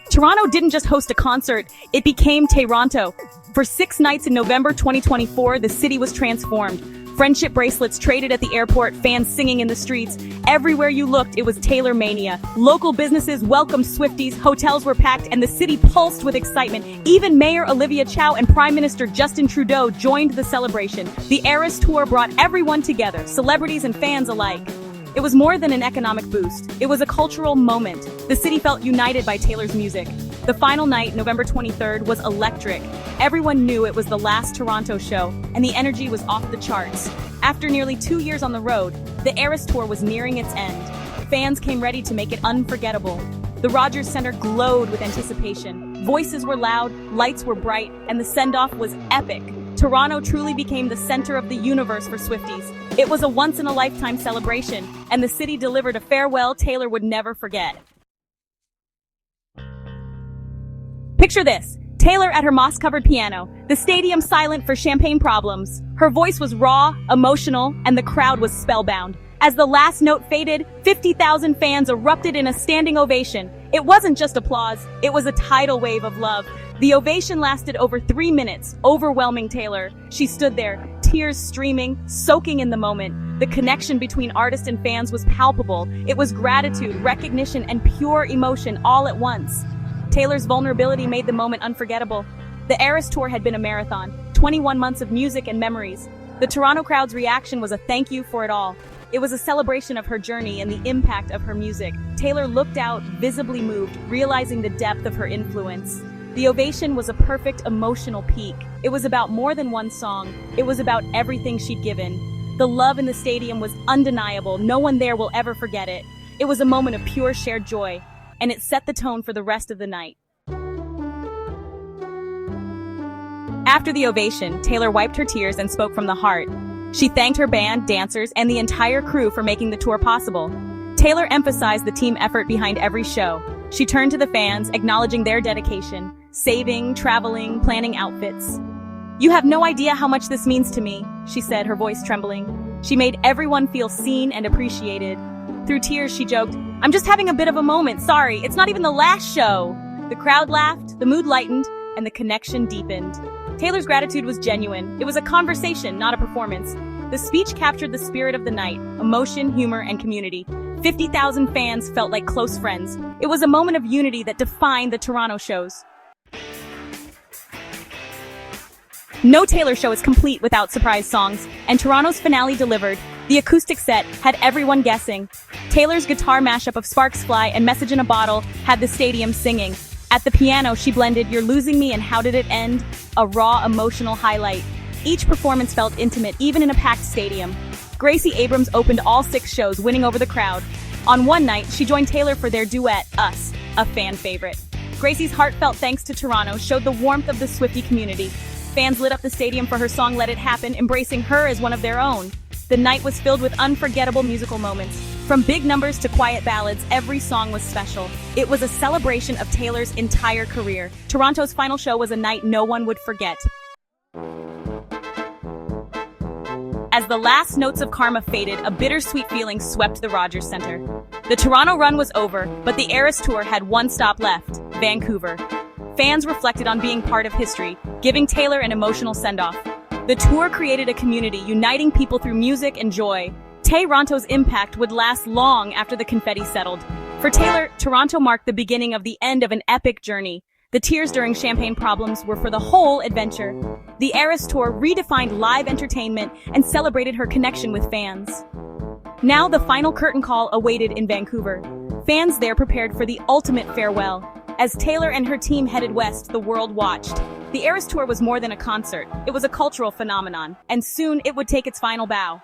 Toronto didn't just host a concert, it became Tay-ronto. For 6 nights in November 2024, the city was transformed. Friendship bracelets traded at the airport, fans singing in the streets. Everywhere you looked, it was Taylor mania. Local businesses welcomed Swifties, hotels were packed, and the city pulsed with excitement. Even Mayor Olivia Chow and Prime Minister Justin Trudeau joined the celebration. The Eras Tour brought everyone together, celebrities and fans alike. It was more than an economic boost. It was a cultural moment. The city felt united by Taylor's music. The final night, November 23rd, was electric. Everyone knew it was the last Toronto show, and the energy was off the charts. After nearly 2 years on the road, the Eras Tour was nearing its end. Fans came ready to make it unforgettable. The Rogers Centre glowed with anticipation. Voices were loud, lights were bright, and the send-off was epic. Toronto truly became the center of the universe for Swifties. It was a once-in-a-lifetime celebration, and the city delivered a farewell Taylor would never forget. Picture this, Taylor at her moss-covered piano, the stadium silent for champagne problems. Her voice was raw, emotional, and the crowd was spellbound. As the last note faded, 50,000 fans erupted in a standing ovation. It wasn't just applause, it was a tidal wave of love. The ovation lasted over 3 minutes, overwhelming Taylor. She stood there, tears streaming, soaking in the moment. The connection between artist and fans was palpable. It was gratitude, recognition, and pure emotion all at once. Taylor's vulnerability made the moment unforgettable. The Eras Tour had been a marathon, 21 months of music and memories. The Toronto crowd's reaction was a thank you for it all. It was a celebration of her journey and the impact of her music. Taylor looked out, visibly moved, realizing the depth of her influence. The ovation was a perfect emotional peak. It was about more than one song. It was about everything she'd given. The love in the stadium was undeniable. No one there will ever forget it. It was a moment of pure shared joy, and it set the tone for the rest of the night. After the ovation, Taylor wiped her tears and spoke from the heart. She thanked her band, dancers, and the entire crew for making the tour possible. Taylor emphasized the team effort behind every show. She turned to the fans, acknowledging their dedication, saving, traveling, planning outfits. "You have no idea how much this means to me," she said, her voice trembling. She made everyone feel seen and appreciated. Through tears, she joked, "I'm just having a bit of a moment, sorry, it's not even the last show." The crowd laughed, the mood lightened, and the connection deepened. Taylor's gratitude was genuine. It was a conversation, not a performance. The speech captured the spirit of the night, emotion, humor, and community. 50,000 fans felt like close friends. It was a moment of unity that defined the Toronto shows. No Taylor show is complete without surprise songs, and Toronto's finale delivered. The acoustic set had everyone guessing. Taylor's guitar mashup of Sparks Fly and Message in a Bottle had the stadium singing. At the piano, she blended You're Losing Me and How Did It End, a raw, emotional highlight. Each performance felt intimate, even in a packed stadium. Gracie Abrams opened all 6 shows, winning over the crowd. On one night, she joined Taylor for their duet, Us, a fan favorite. Gracie's heartfelt thanks to Toronto showed the warmth of the Swiftie community. Fans lit up the stadium for her song Let It Happen, embracing her as one of their own. The night was filled with unforgettable musical moments. From big numbers to quiet ballads, every song was special. It was a celebration of Taylor's entire career. Toronto's final show was a night no one would forget. As the last notes of Karma faded, a bittersweet feeling swept the Rogers Centre. The Toronto run was over, but the Eras Tour had one stop left, Vancouver. Fans reflected on being part of history, giving Taylor an emotional send-off. The tour created a community, uniting people through music and joy. Tay-ronto's impact would last long after the confetti settled. For Taylor, Toronto marked the beginning of the end of an epic journey. The tears during Champagne Problems were for the whole adventure. The Eras Tour redefined live entertainment and celebrated her connection with fans. Now the final curtain call awaited in Vancouver. Fans there prepared for the ultimate farewell. As Taylor and her team headed west, the world watched. The Eras Tour was more than a concert. It was a cultural phenomenon, and soon it would take its final bow.